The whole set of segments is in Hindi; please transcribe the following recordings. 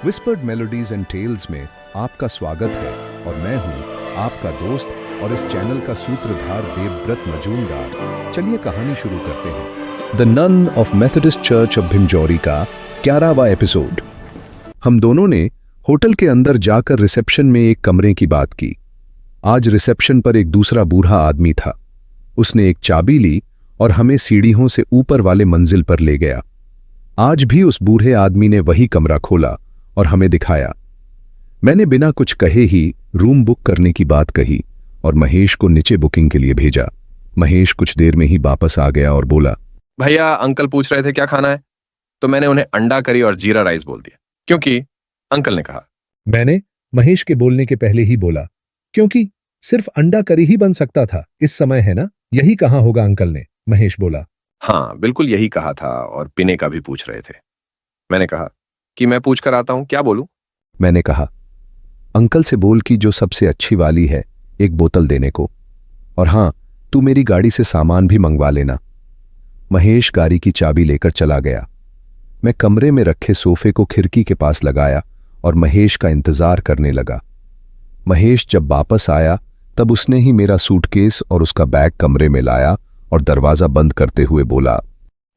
विस्पर्ड मेलोडीज एंड टेल्स में आपका स्वागत है और मैं हूं आपका दोस्त और इस चैनल का सूत्रधार देवव्रत मजूमदार। चलिए कहानी शुरू करते हैं। The nun of Methodist church of Bhimjauri का 11वां एपिसोड। हम दोनों ने होटल के अंदर जाकर रिसेप्शन में एक कमरे की बात की। आज रिसेप्शन पर एक दूसरा बूढ़ा आदमी था। उसने एक चाबी ली और हमें सीढ़ियों से ऊपर वाले मंजिल पर ले गया। आज भी उस बूढ़े आदमी ने वही कमरा खोला और हमें दिखाया। मैंने बिना कुछ कहे ही रूम बुक करने की बात कही और महेश को नीचे बुकिंग के लिए भेजा। महेश कुछ देर में ही वापस आ गया और बोला, भैया अंकल पूछ रहे थे क्या खाना है, तो मैंने उन्हें अंडा करी और जीरा राइस बोल दिया क्योंकि अंकल ने कहा। मैंने महेश के बोलने के पहले ही बोला, क्योंकि सिर्फ अंडा करी ही बन सकता था, इस समय है ना, यही कहा होगा अंकल ने। महेश बोला, हाँ बिल्कुल यही कहा था और पीने का भी पूछ रहे थे। मैंने कहा कि मैं पूछ कर आता हूं, क्या बोलूं? मैंने कहा, अंकल से बोल कि जो सबसे अच्छी वाली है एक बोतल देने को, और हाँ तू मेरी गाड़ी से सामान भी मंगवा लेना। महेश गाड़ी की चाबी लेकर चला गया। मैं कमरे में रखे सोफे को खिड़की के पास लगाया और महेश का इंतजार करने लगा। महेश जब वापस आया तब उसने ही मेरा सूटकेस और उसका बैग कमरे में लाया और दरवाजा बंद करते हुए बोला,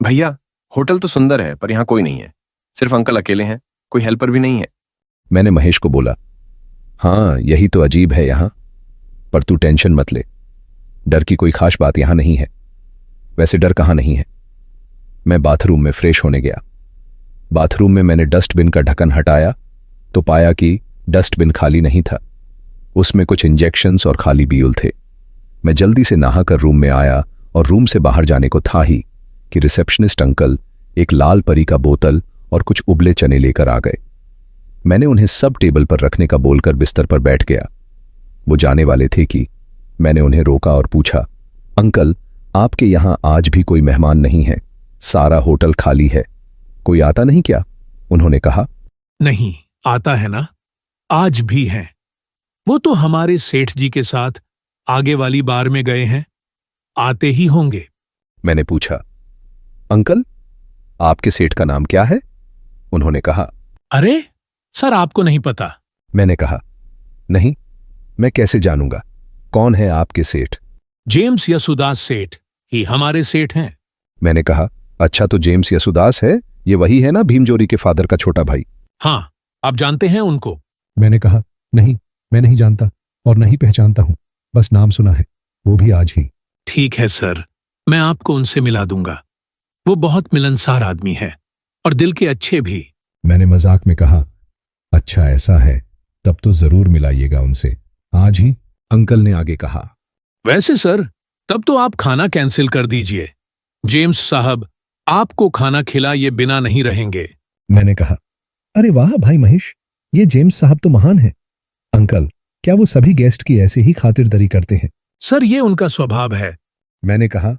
भैया होटल तो सुंदर है पर यहां कोई नहीं है, सिर्फ अंकल अकेले हैं, कोई हेल्पर भी नहीं है। मैंने महेश को बोला, हाँ यही तो अजीब है यहां, पर तू टेंशन मत ले, डर की कोई खास बात यहां नहीं है। वैसे डर कहां नहीं है। मैं बाथरूम में फ्रेश होने गया। बाथरूम में मैंने डस्टबिन का ढक्कन हटाया तो पाया कि डस्टबिन खाली नहीं था। उसमें कुछ इंजेक्शंस और खाली बीउल थे। मैं जल्दी से नहाकर रूम में आया और रूम से बाहर जाने को था ही कि रिसेप्शनिस्ट अंकल एक लाल परी का बोतल और कुछ उबले चने लेकर आ गए। मैंने उन्हें सब टेबल पर रखने का बोलकर बिस्तर पर बैठ गया। वो जाने वाले थे कि मैंने उन्हें रोका और पूछा, अंकल आपके यहां आज भी कोई मेहमान नहीं है? सारा होटल खाली है, कोई आता नहीं क्या? उन्होंने कहा, नहीं आता है ना, आज भी हैं। वो तो हमारे सेठ जी के साथ आगे वाली बार में गए हैं, आते ही होंगे। मैंने पूछा, अंकल आपके सेठ का नाम क्या है? उन्होंने कहा, अरे सर आपको नहीं पता? मैंने कहा, नहीं मैं कैसे जानूंगा, कौन है आपके सेठ? जेम्स यसुदास सेठ ही हमारे सेठ हैं। मैंने कहा, अच्छा तो जेम्स यसुदास है, ये वही है ना भीमजौरी के फादर का छोटा भाई? हाँ आप जानते हैं उनको? मैंने कहा, नहीं मैं नहीं जानता और नहीं पहचानता हूं, बस नाम सुना है, वो भी आज ही। ठीक है सर, मैं आपको उनसे मिला दूंगा। वो बहुत मिलनसार आदमी है और दिल के अच्छे भी। मैंने मजाक में कहा, अच्छा ऐसा है, तब तो जरूर मिलाइएगा उनसे, आज ही। अंकल ने आगे कहा, वैसे सर तब तो आप खाना कैंसिल कर दीजिए, जेम्स साहब आपको खाना खिलाए बिना नहीं रहेंगे। मैंने कहा, अरे वाह भाई महेश, ये जेम्स साहब तो महान है। अंकल क्या वो सभी गेस्ट की ऐसे ही खातिरदारी करते हैं? सर ये उनका स्वभाव है। मैंने कहा,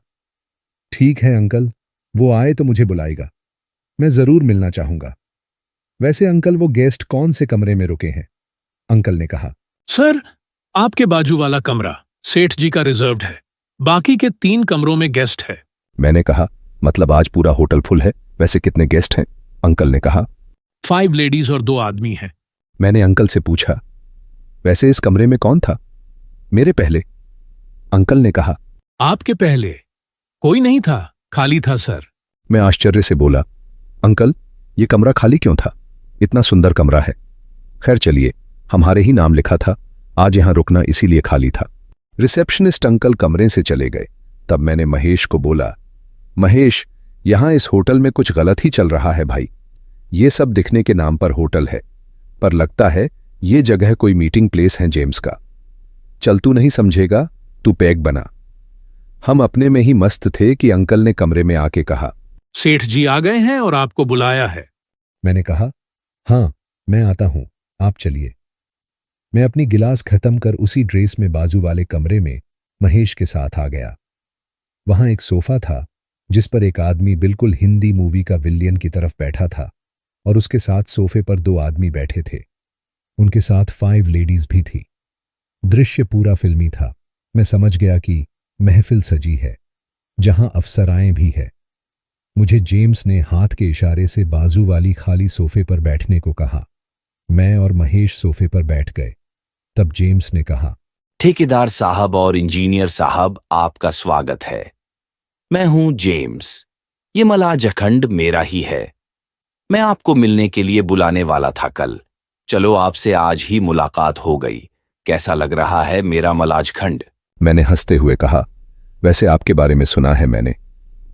ठीक है अंकल, वो आए तो मुझे बुलाएगा, मैं जरूर मिलना चाहूंगा। वैसे अंकल वो गेस्ट कौन से कमरे में रुके हैं? अंकल ने कहा, सर आपके बाजू वाला कमरा सेठ जी का रिजर्व्ड है, बाकी के 3 कमरों में गेस्ट है। मैंने कहा, मतलब आज पूरा होटल फुल है? वैसे कितने गेस्ट हैं? अंकल ने कहा, 5 लेडीज और 2 आदमी हैं। मैंने अंकल से पूछा, वैसे इस कमरे में कौन था? मेरे पहले? अंकल ने कहा, आपके पहले कोई नहीं था, खाली था सर। मैं आश्चर्य से बोला, अंकल ये कमरा खाली क्यों था? इतना सुंदर कमरा है। खैर चलिए, हमारे ही नाम लिखा था, आज यहां रुकना इसीलिए खाली था। रिसेप्शनिस्ट अंकल कमरे से चले गए। तब मैंने महेश को बोला, महेश यहां इस होटल में कुछ गलत ही चल रहा है भाई। ये सब दिखने के नाम पर होटल है, पर लगता है ये जगह कोई मीटिंग प्लेस है जेम्स का। चल तू नहीं समझेगा, तू पैक बना। हम अपने में ही मस्त थे कि अंकल ने कमरे में आके कहा, सेठ जी आ गए हैं और आपको बुलाया है। मैंने कहा, हाँ मैं आता हूं, आप चलिए। मैं अपनी गिलास खत्म कर उसी ड्रेस में बाजू वाले कमरे में महेश के साथ आ गया। वहां एक सोफा था जिस पर एक आदमी बिल्कुल हिंदी मूवी का विलियन की तरफ बैठा था और उसके साथ सोफे पर 2 आदमी बैठे थे। उनके साथ 5 लेडीज भी थी। दृश्य पूरा फिल्मी था। मैं समझ गया कि महफिल सजी है, जहां अफसराएं भी है। मुझे जेम्स ने हाथ के इशारे से बाजू वाली खाली सोफे पर बैठने को कहा। मैं और महेश सोफे पर बैठ गए। तब जेम्स ने कहा, ठेकेदार साहब और इंजीनियर साहब, आपका स्वागत है। मैं हूं जेम्स। ये मलाज अखंड मेरा ही है। मैं आपको मिलने के लिए बुलाने वाला था कल। चलो, आपसे आज ही मुलाकात हो गई। कैसा लग रहा है मेरा मलाज खंड? मैंने हंसते हुए कहा, वैसे आपके बारे में सुना है मैंने,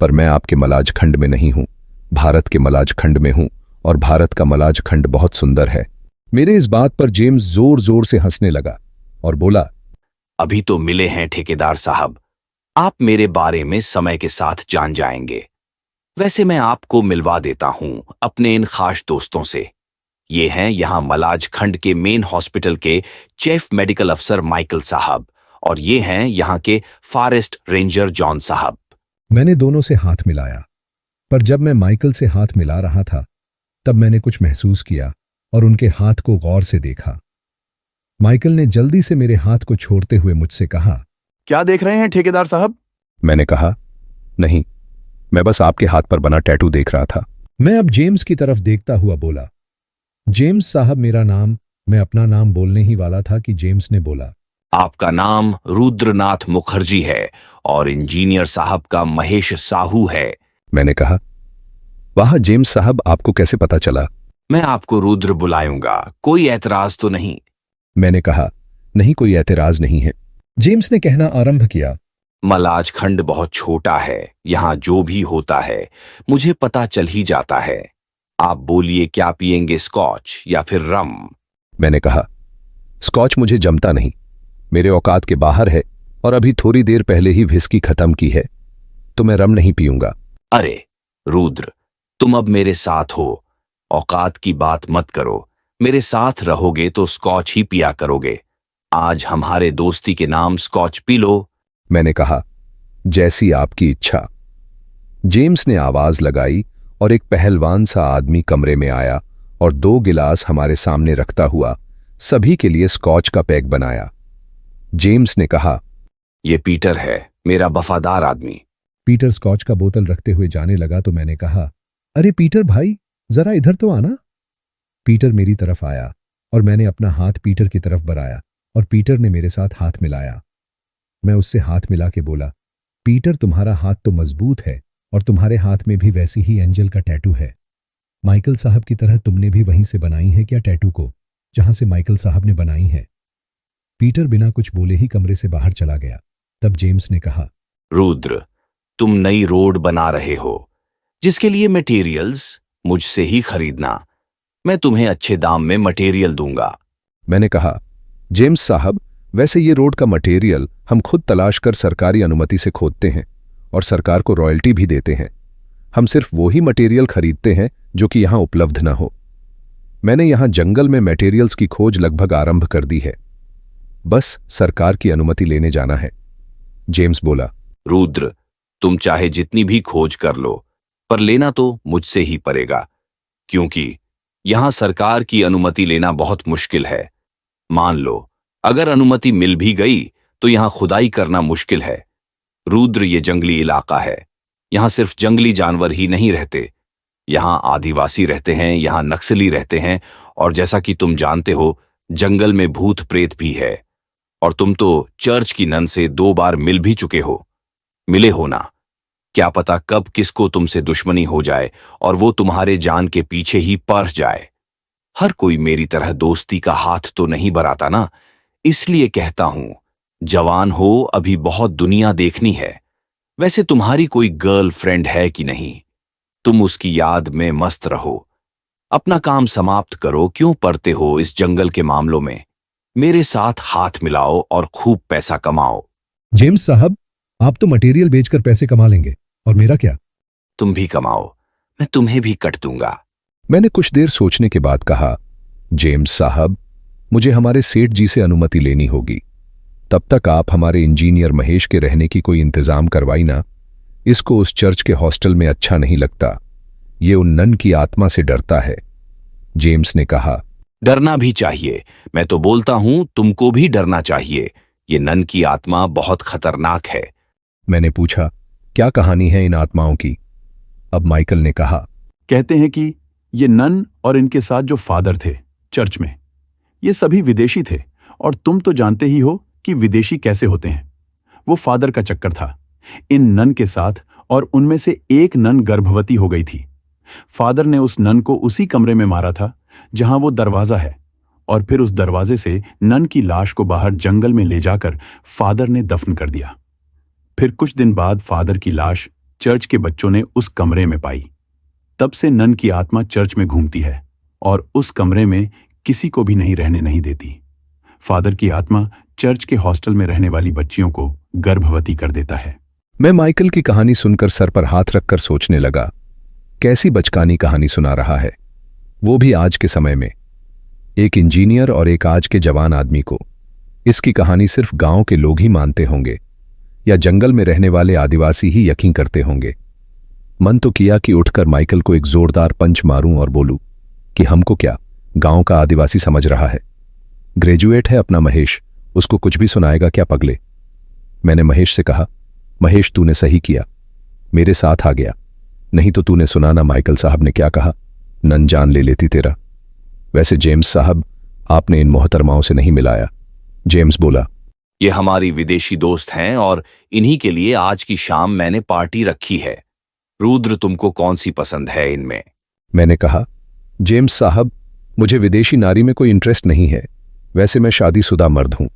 पर मैं आपके मलाज खंड में नहीं हूं, भारत के मलाज खंड में हूं, और भारत का मलाज खंड बहुत सुंदर है। मेरे इस बात पर जेम्स जोर जोर से हंसने लगा और बोला, अभी तो मिले हैं ठेकेदार साहब, आप मेरे बारे में समय के साथ जान जाएंगे। वैसे मैं आपको मिलवा देता हूं अपने इन खास दोस्तों से। ये हैं यहां मलाज खंड के मेन हॉस्पिटल के चीफ मेडिकल अफसर माइकल साहब, और ये हैं यहां के फॉरेस्ट रेंजर जॉन साहब। मैंने दोनों से हाथ मिलाया, पर जब मैं माइकल से हाथ मिला रहा था तब मैंने कुछ महसूस किया और उनके हाथ को गौर से देखा। माइकल ने जल्दी से मेरे हाथ को छोड़ते हुए मुझसे कहा, क्या देख रहे हैं ठेकेदार साहब? मैंने कहा, नहीं, मैं बस आपके हाथ पर बना टैटू देख रहा था। मैं अब जेम्स की तरफ देखता हुआ बोला, जेम्स साहब मेरा नाम। मैं अपना नाम बोलने ही वाला था कि जेम्स ने बोला, आपका नाम रुद्रनाथ मुखर्जी है और इंजीनियर साहब का महेश साहू है। मैंने कहा, वाह जेम्स साहब, आपको कैसे पता चला? मैं आपको रुद्र बुलाऊंगा, कोई ऐतराज तो नहीं? मैंने कहा, नहीं, कोई ऐतराज नहीं है। जेम्स ने कहना आरंभ किया, मलाज खंड बहुत छोटा है, यहां जो भी होता है मुझे पता चल ही जाता है। आप बोलिए, क्या पिएंगे, स्कॉच या फिर रम? मैंने कहा, स्कॉच मुझे जमता नहीं, मेरे औकात के बाहर है, और अभी थोड़ी देर पहले ही व्हिस्की खत्म की है, तो मैं रम नहीं पीऊंगा। अरे रुद्र, तुम अब मेरे साथ हो, औकात की बात मत करो। मेरे साथ रहोगे तो स्कॉच ही पिया करोगे। आज हमारे दोस्ती के नाम स्कॉच पी लो। मैंने कहा, जैसी आपकी इच्छा। जेम्स ने आवाज लगाई और एक पहलवान सा आदमी कमरे में आया और 2 गिलास हमारे सामने रखता हुआ सभी के लिए स्कॉच का पैक बनाया। जेम्स ने कहा, ये पीटर है, मेरा वफादार आदमी। पीटर स्कॉच का बोतल रखते हुए जाने लगा तो मैंने कहा, अरे पीटर भाई, जरा इधर तो आना। पीटर मेरी तरफ आया और मैंने अपना हाथ पीटर की तरफ बढ़ाया और पीटर ने मेरे साथ हाथ मिलाया। मैं उससे हाथ मिला के बोला, पीटर, तुम्हारा हाथ तो मजबूत है और तुम्हारे हाथ में भी वैसी ही एंजल का टैटू है। माइकल साहब की तरह तुमने भी वहीं से बनाई है क्या टैटू को, जहां से माइकल साहब ने बनाई है? पीटर बिना कुछ बोले ही कमरे से बाहर चला गया। तब जेम्स ने कहा, रुद्र, तुम नई रोड बना रहे हो, जिसके लिए मटेरियल्स मुझसे ही खरीदना। मैं तुम्हें अच्छे दाम में मटेरियल दूंगा। मैंने कहा, जेम्स साहब, वैसे ये रोड का मटेरियल हम खुद तलाश कर सरकारी अनुमति से खोदते हैं और सरकार को रॉयल्टी भी देते हैं। हम सिर्फ वो ही मटेरियल खरीदते हैं जो कि यहां उपलब्ध ना हो। मैंने यहां जंगल में मटेरियल्स की खोज लगभग आरंभ कर दी है, बस सरकार की अनुमति लेने जाना है। जेम्स बोला, रुद्र, तुम चाहे जितनी भी खोज कर लो, पर लेना तो मुझसे ही पड़ेगा, क्योंकि यहां सरकार की अनुमति लेना बहुत मुश्किल है। मान लो अगर अनुमति मिल भी गई तो यहां खुदाई करना मुश्किल है। रुद्र, ये जंगली इलाका है, यहां सिर्फ जंगली जानवर ही नहीं रहते, यहां आदिवासी रहते हैं, यहां नक्सली रहते हैं, और जैसा कि तुम जानते हो, जंगल में भूत प्रेत भी है। और तुम तो चर्च की नन से 2 बार मिल भी चुके हो, मिले हो ना? क्या पता कब किसको तुमसे दुश्मनी हो जाए और वो तुम्हारे जान के पीछे ही पड़ जाए। हर कोई मेरी तरह दोस्ती का हाथ तो नहीं बढ़ाता ना, इसलिए कहता हूं, जवान हो, अभी बहुत दुनिया देखनी है। वैसे तुम्हारी कोई गर्लफ्रेंड है कि नहीं? तुम उसकी याद में मस्त रहो, अपना काम समाप्त करो। क्यों पड़ते हो इस जंगल के मामलों में? मेरे साथ हाथ मिलाओ और खूब पैसा कमाओ। जेम्स साहब, आप तो मटेरियल बेचकर पैसे कमा लेंगे, और मेरा क्या? तुम भी कमाओ, मैं तुम्हें भी कट दूंगा। मैंने कुछ देर सोचने के बाद कहा, जेम्स साहब, मुझे हमारे सेठ जी से अनुमति लेनी होगी। तब तक आप हमारे इंजीनियर महेश के रहने की कोई इंतजाम करवाई ना। इसको उस चर्च के हॉस्टल में अच्छा नहीं लगता, ये उन नन की आत्मा से डरता है। जेम्स ने कहा, डरना भी चाहिए, मैं तो बोलता हूं तुमको भी डरना चाहिए। ये नन की आत्मा बहुत खतरनाक है। मैंने पूछा, क्या कहानी है इन आत्माओं की? अब माइकल ने कहा, कहते हैं कि ये नन और इनके साथ जो फादर थे चर्च में। ये सभी विदेशी थे और तुम तो जानते ही हो कि विदेशी कैसे होते हैं। वो फादर का चक्कर था इन नन के साथ और उनमें से एक नन गर्भवती हो गई थी। फादर ने उस नन को उसी कमरे में मारा था जहां वो दरवाजा है और फिर उस दरवाजे से नन की लाश को बाहर जंगल में ले जाकर फादर ने दफन कर दिया। फिर कुछ दिन बाद फादर की लाश चर्च के बच्चों ने उस कमरे में पाई। तब से नन की आत्मा चर्च में घूमती है और उस कमरे में किसी को भी नहीं रहने नहीं देती। फादर की आत्मा चर्च के हॉस्टल में रहने वाली बच्चियों को गर्भवती कर देता है। मैं माइकल की कहानी सुनकर सर पर हाथ रखकर सोचने लगा, कैसी बचकानी कहानी सुना रहा है, वो भी आज के समय में। एक इंजीनियर और एक आज के जवान आदमी को। इसकी कहानी सिर्फ गांव के लोग ही मानते होंगे या जंगल में रहने वाले आदिवासी ही यकीन करते होंगे। मन तो किया कि उठकर माइकल को एक जोरदार पंच मारूं और बोलूं कि हमको क्या, गांव का आदिवासी समझ रहा है। ग्रेजुएट है अपना महेश, उसको कुछ भी सुनाएगा क्या पगले। मैंने महेश से कहा, महेश तूने सही किया, मेरे साथ आ गया, नहीं तो तूने सुना ना माइकल साहब ने क्या कहा, नन जान ले लेती तेरा। वैसे जेम्स साहब, आपने इन मोहतरमाओं से नहीं मिलाया। जेम्स बोला, ये हमारी विदेशी दोस्त हैं और इन्हीं के लिए आज की शाम मैंने पार्टी रखी है। रुद्र, तुमको कौन सी पसंद है इनमें? मैंने कहा, जेम्स साहब, मुझे विदेशी नारी में कोई इंटरेस्ट नहीं है। वैसे मैं शादीशुदा मर्द हूं,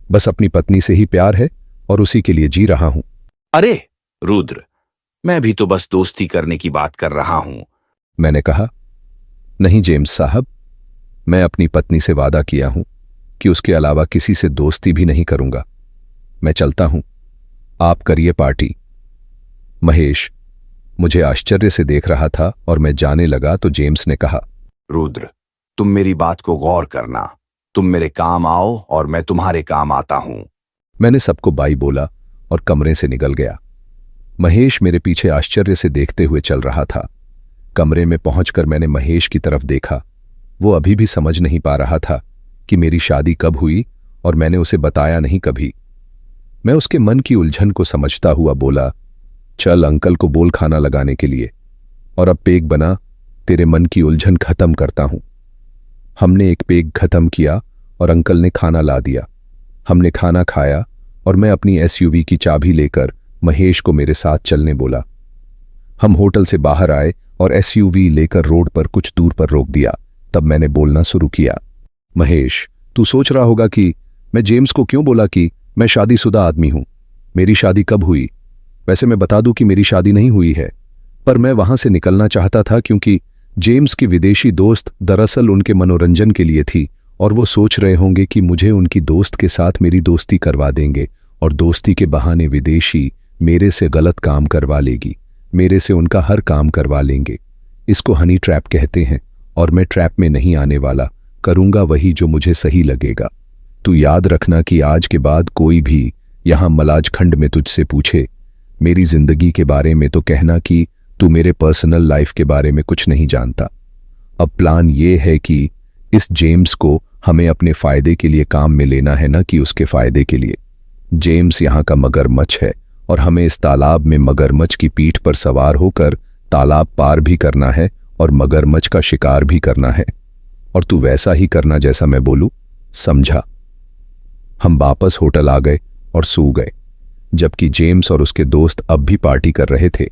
बस अपनी पत्नी से ही प्यार है और उसी के लिए जी रहा हूं। अरे रुद्र, मैं भी तो बस दोस्ती करने की बात कर रहा हूं। मैंने कहा, नहीं जेम्स साहब, मैं अपनी पत्नी से वादा किया हूं कि उसके अलावा किसी से दोस्ती भी नहीं करूंगा। मैं चलता हूं, आप करिए पार्टी। महेश मुझे आश्चर्य से देख रहा था और मैं जाने लगा तो जेम्स ने कहा, रुद्र, तुम मेरी बात को गौर करना। तुम मेरे काम आओ और मैं तुम्हारे काम आता हूं। मैंने सबको बाई बोला और कमरे से निकल गया। महेश मेरे पीछे आश्चर्य से देखते हुए चल रहा था। कमरे में पहुंचकर मैंने महेश की तरफ देखा। वो अभी भी समझ नहीं पा रहा था कि मेरी शादी कब हुई और मैंने उसे बताया नहीं कभी। मैं उसके मन की उलझन को समझता हुआ बोला, चल अंकल को बोल खाना लगाने के लिए, और अब पेग बना, तेरे मन की उलझन खत्म करता हूं। हमने एक पेग खत्म किया और अंकल ने खाना ला दिया। हमने खाना खाया और मैं अपनी एसयूवी की चाबी लेकर महेश को मेरे साथ चलने बोला। हम होटल से बाहर आए और एसयूवी लेकर रोड पर कुछ दूर पर रोक दिया। तब मैंने बोलना शुरू किया, महेश, तू सोच रहा होगा कि मैं जेम्स को क्यों बोला कि मैं शादीशुदा आदमी हूं। मेरी शादी कब हुई? वैसे मैं बता दूं कि मेरी शादी नहीं हुई है, पर मैं वहां से निकलना चाहता था क्योंकि जेम्स की विदेशी दोस्त दरअसल उनके मनोरंजन के लिए थी और वो सोच रहे होंगे कि मुझे उनकी दोस्त के साथ मेरी दोस्ती करवा देंगे और दोस्ती के बहाने विदेशी मेरे से गलत काम करवा लेगी, मेरे से उनका हर काम करवा लेंगे। इसको हनी ट्रैप कहते हैं और मैं ट्रैप में नहीं आने वाला, करूंगा वही जो मुझे सही लगेगा। तू याद रखना कि आज के बाद कोई भी यहां मलाजखंड में तुझसे पूछे मेरी जिंदगी के बारे में तो कहना कि तू मेरे पर्सनल लाइफ के बारे में कुछ नहीं जानता। अब प्लान ये है कि इस जेम्स को हमें अपने फायदे के लिए काम में लेना है, ना कि उसके फायदे के लिए। जेम्स यहाँ का मगरमच्छ है और हमें इस तालाब में मगरमच्छ की पीठ पर सवार होकर तालाब पार भी करना है और मगरमच्छ का शिकार भी करना है। और तू वैसा ही करना जैसा मैं बोलूं, समझा? हम वापस होटल आ गए और सो गए, जबकि जेम्स और उसके दोस्त अब भी पार्टी कर रहे थे।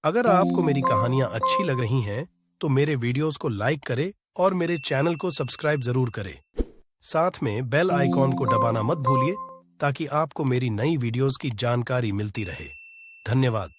अगर आपको मेरी कहानियां अच्छी लग रही हैं, तो मेरे वीडियोस को लाइक करें और मेरे चैनल को सब्सक्राइब जरूर करें। साथ में बेल आइकॉन को दबाना मत भूलिए ताकि आपको मेरी नई वीडियोस की जानकारी मिलती रहे। धन्यवाद।